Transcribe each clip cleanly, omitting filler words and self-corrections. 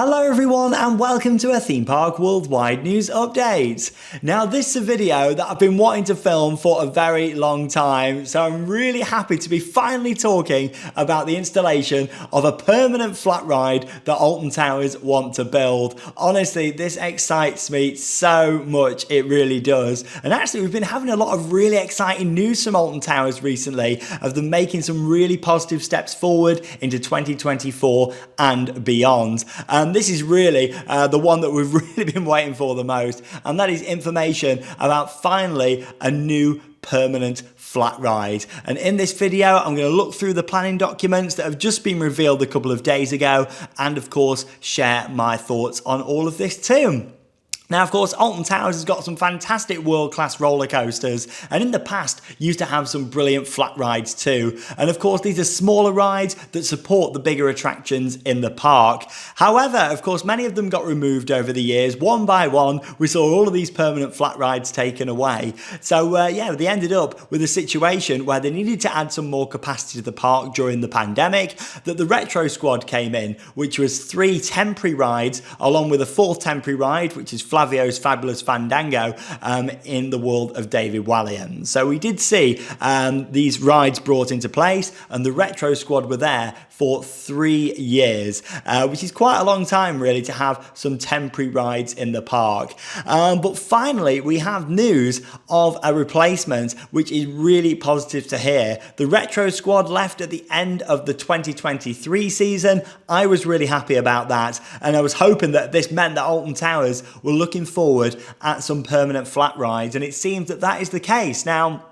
Hello everyone and welcome to a Theme Park Worldwide news update. Now this is a video that I've been wanting to film for a very long time, so I'm really happy to be finally talking about the installation of a permanent flat ride that Alton Towers want to build. Honestly, this excites me so much, it really does. And actually we've been having a lot of really exciting news from Alton Towers recently of them making some really positive steps forward into 2024 and beyond. This is really the one that we've really been waiting for the most, and that is information about finally a new permanent flat ride. And in this video, I'm going to look through the planning documents that have just been revealed a couple of days ago, and of course, share my thoughts on all of this too. Now, of course, Alton Towers has got some fantastic world-class roller coasters, and in the past used to have some brilliant flat rides too. And of course, these are smaller rides that support the bigger attractions in the park. However, of course, many of them got removed over the years. One by one, we saw all of these permanent flat rides taken away. So yeah, they ended up with a situation where they needed to add some more capacity to the park during the pandemic, that the Retro Squad came in, which was 3 temporary rides, along with a 4th temporary ride, which is Flavio's Fabulous Fandango in the world of David Walliams. So we did see these rides brought into place, and the Retro Squad were there for 3 years, which is quite a long time really to have some temporary rides in the park. But finally, we have news of a replacement, which is really positive to hear. The Retro Squad left at the end of the 2023 season. I was really happy about that, and I was hoping that this meant that Alton Towers were looking forward at some permanent flat rides, and it seems that that is the case. Now,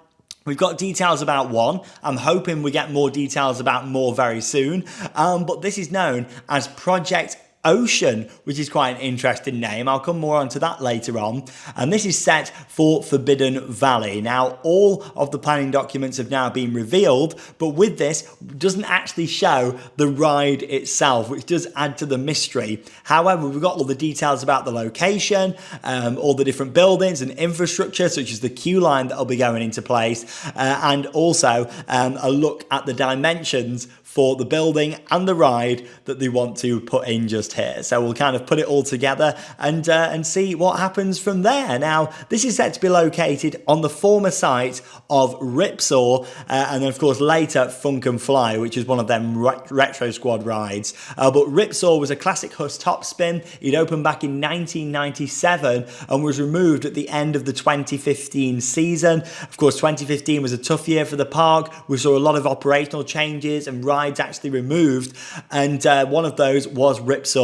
we've got details about one. I'm hoping we get more details about more very soon. But this is known as Project Ocean, which is quite an interesting name. I'll come more onto that later on. And this is set for Forbidden Valley. Now, all of the planning documents have now been revealed, but with this, doesn't actually show the ride itself, which does add to the mystery. However, we've got all the details about the location, all the different buildings and infrastructure, such as the queue line that will be going into place, and also a look at the dimensions for the building and the ride that they want to put in just here. So we'll kind of put it all together and see what happens from there. Now, this is set to be located on the former site of Ripsaw, and then of course later Funk and Fly, which is one of them Retro Squad rides. But Ripsaw was a classic Huss top spin. It opened back in 1997 and was removed at the end of the 2015 season. Of course, 2015 was a tough year for the park. We saw a lot of operational changes and rides actually removed, and one of those was Ripsaw.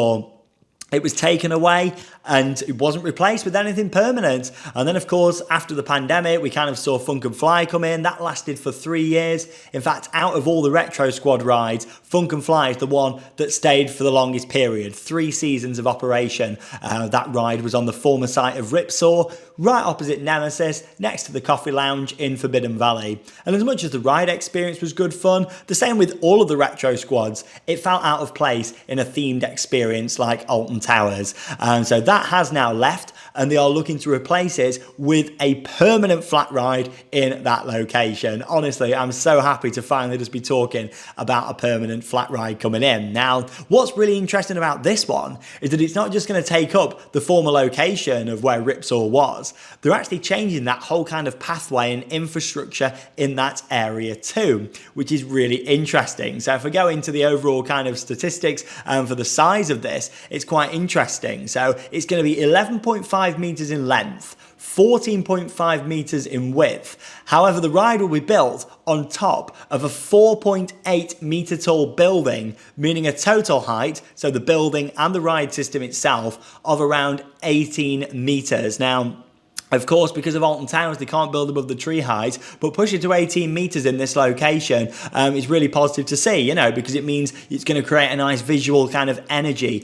It was taken away and it wasn't replaced with anything permanent. And then, of course, after the pandemic, we kind of saw Funk and Fly come in. That lasted for 3 years. In fact, out of all the Retro Squad rides, Funk and Fly is the one that stayed for the longest period. 3 seasons of operation. That ride was on the former site of Ripsaw, right opposite Nemesis, next to the Coffee Lounge in Forbidden Valley. And as much as the ride experience was good fun, the same with all of the Retro Squads, it felt out of place in a themed experience like Alton Towers. So that has now left, and they are looking to replace it with a permanent flat ride in that location. Honestly, I'm so happy to finally just be talking about a permanent flat ride coming in. Now, what's really interesting about this one is that it's not just going to take up the former location of where Ripsaw was. They're actually changing that whole kind of pathway and infrastructure in that area too, which is really interesting. So if I go into the overall kind of statistics for the size of this, it's quite interesting. So it's going to be 11.5 meters in length, 14.5 meters in width. However, the ride will be built on top of a 4.8 meter tall building, meaning a total height, so the building and the ride system itself, of around 18 meters. Now, of course, because of Alton Towers, they can't build above the tree height, but pushing to 18 meters in this location is really positive to see, you know, because it means it's going to create a nice visual kind of energy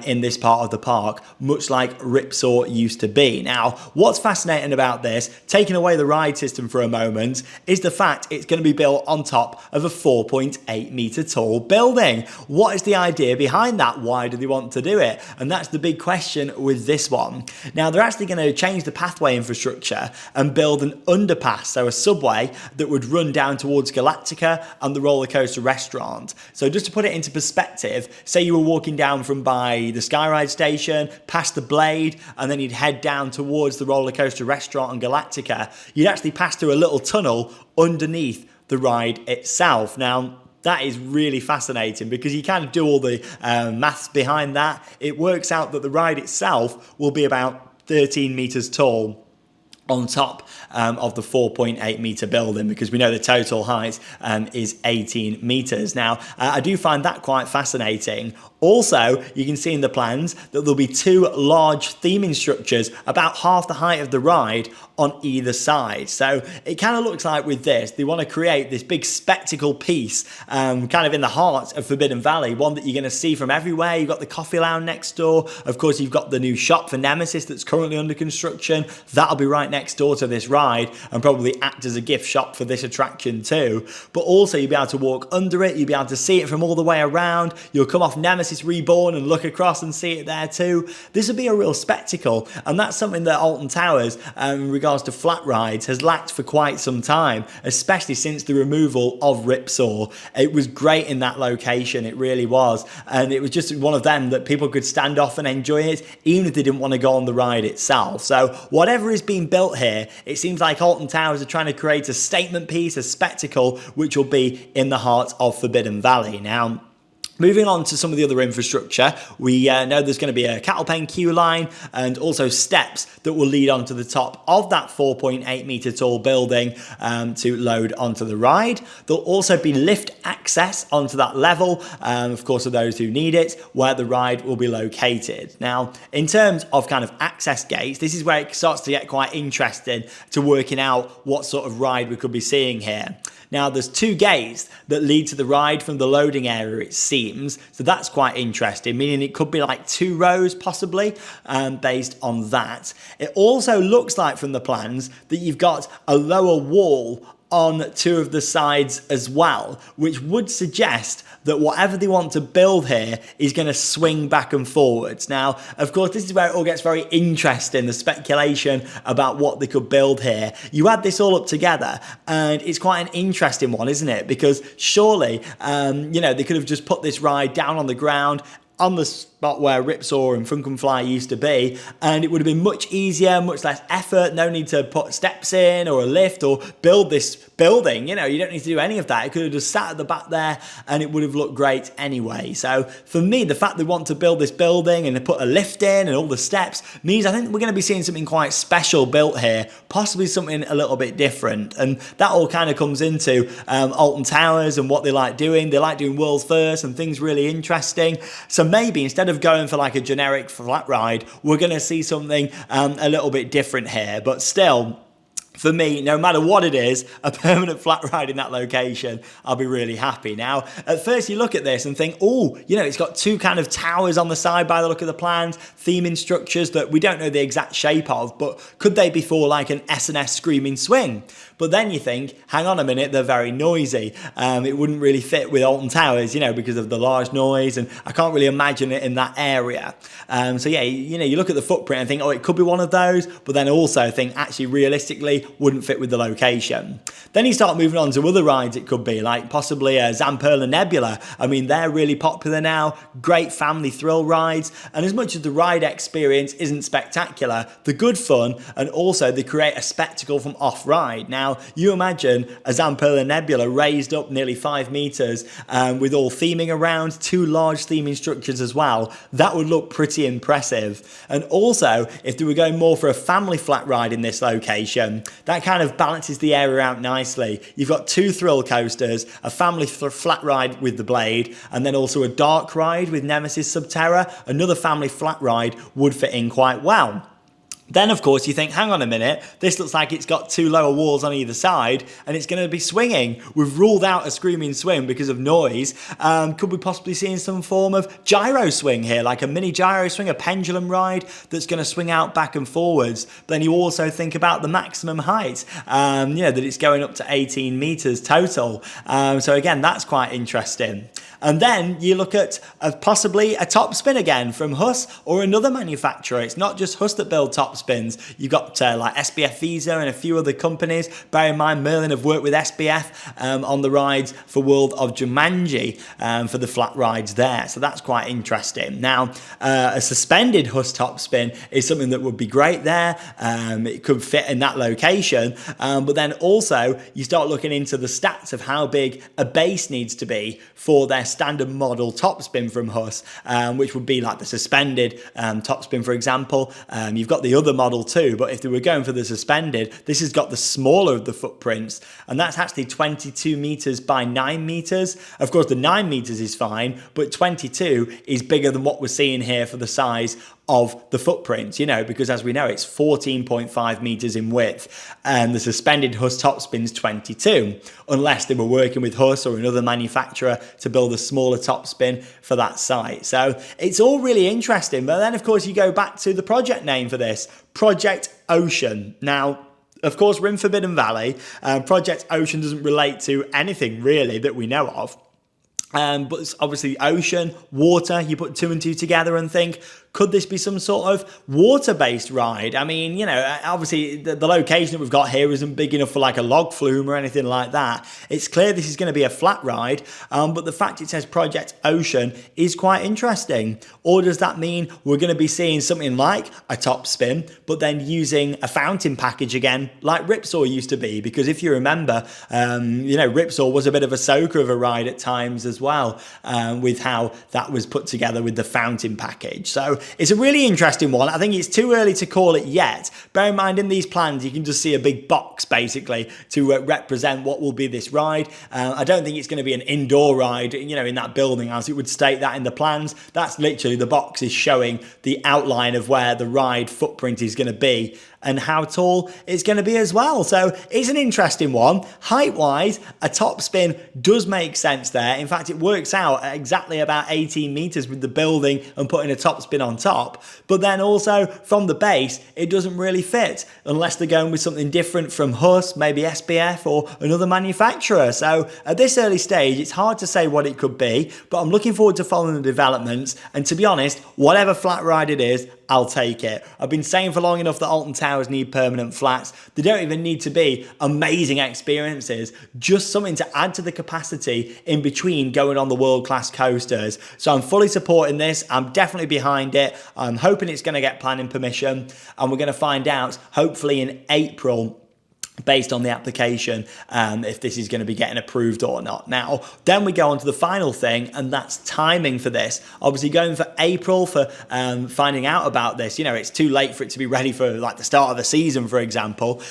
in this part of the park, much like Ripsaw used to be. Now, what's fascinating about this, taking away the ride system for a moment, is the fact it's going to be built on top of a 4.8 meter tall building. What is the idea behind that? Why do they want to do it? And that's the big question with this one. Now, they're actually going to change the pathway pathway infrastructure and build an underpass, so a subway that would run down towards Galactica and the roller coaster restaurant. So just to put it into perspective, say you were walking down from by the Skyride station, past the Blade, and then you'd head down towards the roller coaster restaurant and Galactica, you'd actually pass through a little tunnel underneath the ride itself. Now, that is really fascinating because you kind of do all the maths behind that. It works out that the ride itself will be about 13 meters tall on top of the 4.8 meter building, because we know the total height is 18 meters. Now, I do find that quite fascinating. Also, you can see in the plans that there'll be two large theming structures about half the height of the ride on either side. So it kind of looks like with this, they want to create this big spectacle piece kind of in the heart of Forbidden Valley, one that you're going to see from everywhere. You've got the coffee lounge next door. Of course, you've got the new shop for Nemesis that's currently under construction. That'll be right next door to this ride and probably act as a gift shop for this attraction too. But also you'll be able to walk under it. You'll be able to see it from all the way around. You'll come off Nemesis Reborn and look across and see it there too. This will be a real spectacle, and that's something that Alton Towers, in regards to flat rides, has lacked for quite some time, especially since the removal of Ripsaw. It was great in that location, it really was, and it was just one of them that people could stand off and enjoy it, even if they didn't want to go on the ride itself. So whatever is being built here, it seems like Alton Towers are trying to create a statement piece, a spectacle, which will be in the heart of Forbidden Valley. Now, moving on to some of the other infrastructure, we know there's going to be a cattle pen queue line and also steps that will lead onto the top of that 4.8 meter tall building to load onto the ride. There'll also be lift access onto that level, of course, for those who need it, where the ride will be located. Now, in terms of kind of access gates, this is where it starts to get quite interesting to working out what sort of ride we could be seeing here. Now, there's two gates that lead to the ride from the loading area, it seems. So that's quite interesting, meaning it could be like 2 rows possibly, based on that. It also looks like from the plans that you've got a lower wall on 2 of the sides as well, which would suggest that whatever they want to build here is going to swing back and forwards. Now, of course, this is where it all gets very interesting, the speculation about what they could build here. You add this all up together and it's quite an interesting one, isn't it? Because surely, they could have just put this ride down on the ground on the spot where Ripsaw and Funkenfly used to be, and it would have been much easier, much less effort, no need to put steps in or a lift or build this building. You don't need to do any of that. It could have just sat at the back there and it would have looked great anyway. So for me, the fact they want to build this building and put a lift in and all the steps means I think we're going to be seeing something quite special built here, possibly something a little bit different. And that all kind of comes into Alton Towers and what they like doing. They like doing world's first and things really interesting. So maybe instead of going for like a generic flat ride, we're going to see something a little bit different here. But still, for me, no matter what it is, a permanent flat ride in that location, I'll be really happy. Now, at first you look at this and think, oh, it's got 2 kind of towers on the side by the look of the plans, theming structures that we don't know the exact shape of, but could they be for like an S&S screaming swing? But then you think, hang on a minute, they're very noisy. It wouldn't really fit with Alton Towers, because of the large noise, and I can't really imagine it in that area. So yeah, you look at the footprint and think, oh, it could be one of those, but then also think, actually, realistically, wouldn't fit with the location. Then you start moving on to other rides it could be, like possibly Zamperla Nebula. I mean, they're really popular now, great family thrill rides, and as much as the ride experience isn't spectacular, they're good fun, and also they create a spectacle from off-ride. Now, you imagine a Zamperla Nebula raised up nearly 5 meters with all theming around, 2 large theming structures as well. That would look pretty impressive. And also, if they were going more for a family flat ride in this location, that kind of balances the area out nicely. You've got 2 thrill coasters, a family flat ride with the Blade, and then also a dark ride with Nemesis Subterra. Another family flat ride would fit in quite well. Then, of course, you think, hang on a minute, this looks like it's got 2 lower walls on either side and it's going to be swinging. We've ruled out a screaming swing because of noise. Could we possibly see some form of gyro swing here, like a mini gyro swing, a pendulum ride that's going to swing out back and forwards? But then you also think about the maximum height, that it's going up to 18 meters total. So again, that's quite interesting. And then you look at possibly a top spin again from Huss or another manufacturer. It's not just Huss that build top spins. You've got like SBF Visa and a few other companies. Bear in mind, Merlin have worked with SBF on the rides for World of Jumanji for the flat rides there. So that's quite interesting. Now, a suspended Huss top spin is something that would be great there. It could fit in that location. But then also you start looking into the stats of how big a base needs to be for their standard model top spin from Huss, which would be like the suspended top spin, for example. You've got the other model too, but if they were going for the suspended, this has got the smaller of the footprints, and that's actually 22 meters by 9 meters. Of course, the 9 meters is fine, but 22 is bigger than what we're seeing here for the size of the footprints, you know, because as we know, it's 14.5 meters in width, and the suspended Huss top spin's 22, unless they were working with Huss or another manufacturer to build a smaller top spin for that site. So it's all really interesting. But then, of course, you go back to the project name for this, Project Ocean. Now, of course, we're in Forbidden Valley. Project Ocean doesn't relate to anything really that we know of. But it's obviously ocean, water, you put two and two together and think, could this be some sort of water-based ride? I mean, you know, obviously the location that we've got here isn't big enough for like a log flume or anything like that. It's clear this is going to be a flat ride, but the fact it says Project Ocean is quite interesting. Or does that mean we're going to be seeing something like a top spin, but then using a fountain package again, like Ripsaw used to be? Because if you remember, you know, Ripsaw was a bit of a soaker of a ride at times as well, with how that was put together with the fountain package. So it's a really interesting one. I think it's too early to call it yet. Bear in mind, in these plans, you can just see a big box basically to represent what will be this ride. I don't think it's going to be an indoor ride, you know, in that building as it would state that in the plans. That's literally the box is showing the outline of where the ride footprint is going to be and how tall it's going to be as well. So it's an interesting one. Height-wise, a top spin does make sense there. In fact, it works out at exactly about 18 meters with the building and putting a top spin on top. But then also from the base, it doesn't really fit unless they're going with something different from Huss, maybe SBF or another manufacturer. So at this early stage, it's hard to say what it could be, but I'm looking forward to following the developments. And to be honest, whatever flat ride it is, I'll take it. I've been saying for long enough that Alton Towers need permanent flats. They don't even need to be amazing experiences, just something to add to the capacity in between going on the world-class coasters. So I'm fully supporting this. I'm definitely behind it. I'm hoping it's going to get planning permission, and we're going to find out hopefully in April, based on the application, if this is going to be getting approved or not. Now, then we go on to the final thing, and that's timing for this. Obviously, going for April for finding out about this, you know, it's too late for it to be ready for like the start of the season, for example.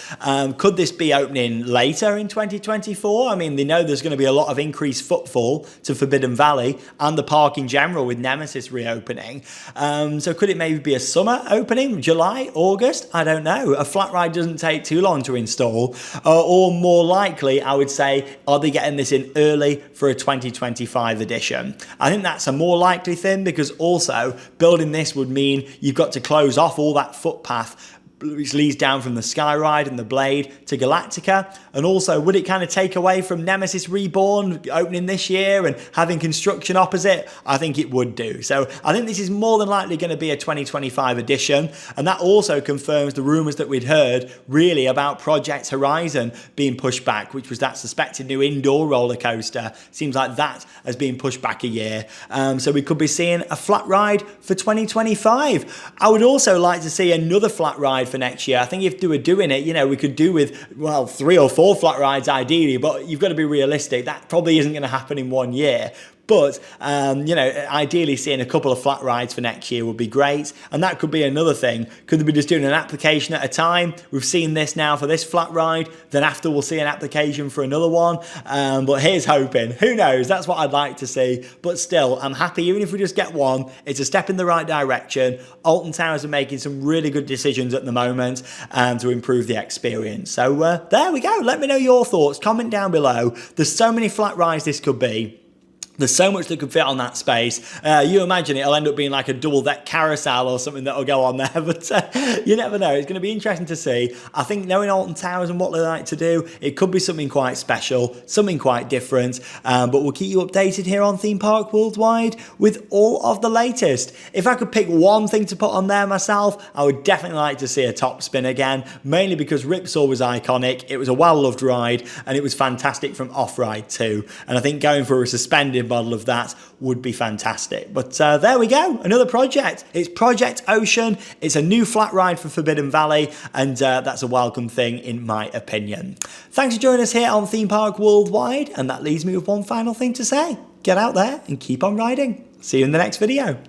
Could this be opening later in 2024? I mean, they know there's going to be a lot of increased footfall to Forbidden Valley and the park in general with Nemesis reopening. So could it maybe be a summer opening, July, August? I don't know. A flat ride doesn't take too long to install. Or more likely, I would say, are they getting this in early for a 2025 edition? I think that's a more likely thing, because also building this would mean you've got to close off all that footpath which leads down from the Skyride and the Blade to Galactica. And also, would it kind of take away from Nemesis Reborn opening this year and having construction opposite? I think it would do. So I think this is more than likely going to be a 2025 edition. And that also confirms the rumours that we'd heard really about Project Horizon being pushed back, which was that suspected new indoor roller coaster. Seems like that has been pushed back a year. So we could be seeing a flat ride for 2025. I would also like to see another flat ride for next year. I think if they were doing it, you know, we could do with, well, 3 or 4 flat rides ideally, but you've got to be realistic. That probably isn't going to happen in one year. But, you know, ideally seeing a couple of flat rides for next year would be great. And that could be another thing. Could they be just doing an application at a time? We've seen this now for this flat ride. Then after we'll see an application for another one. But here's hoping. Who knows? That's what I'd like to see. But still, I'm happy even if we just get one. It's a step in the right direction. Alton Towers are making some really good decisions at the moment to improve the experience. So there we go. Let me know your thoughts. Comment down below. There's so many flat rides this could be. There's so much that could fit on that space. You imagine it'll end up being like a double-deck carousel or something that'll go on there, but you never know. It's going to be interesting to see. I think knowing Alton Towers and what they like to do, it could be something quite special, something quite different, but we'll keep you updated here on Theme Park Worldwide with all of the latest. If I could pick one thing to put on there myself, I would definitely like to see a top spin again, mainly because Ripsaw was iconic, it was a well-loved ride, and it was fantastic from off-ride too. And I think going for a suspended model of that would be fantastic. But there we go, another project. It's Project Ocean. It's a new flat ride for Forbidden Valley, and that's a welcome thing in my opinion. Thanks for joining us here on Theme Park Worldwide, and that leaves me with one final thing to say. Get out there and keep on riding. See you in the next video.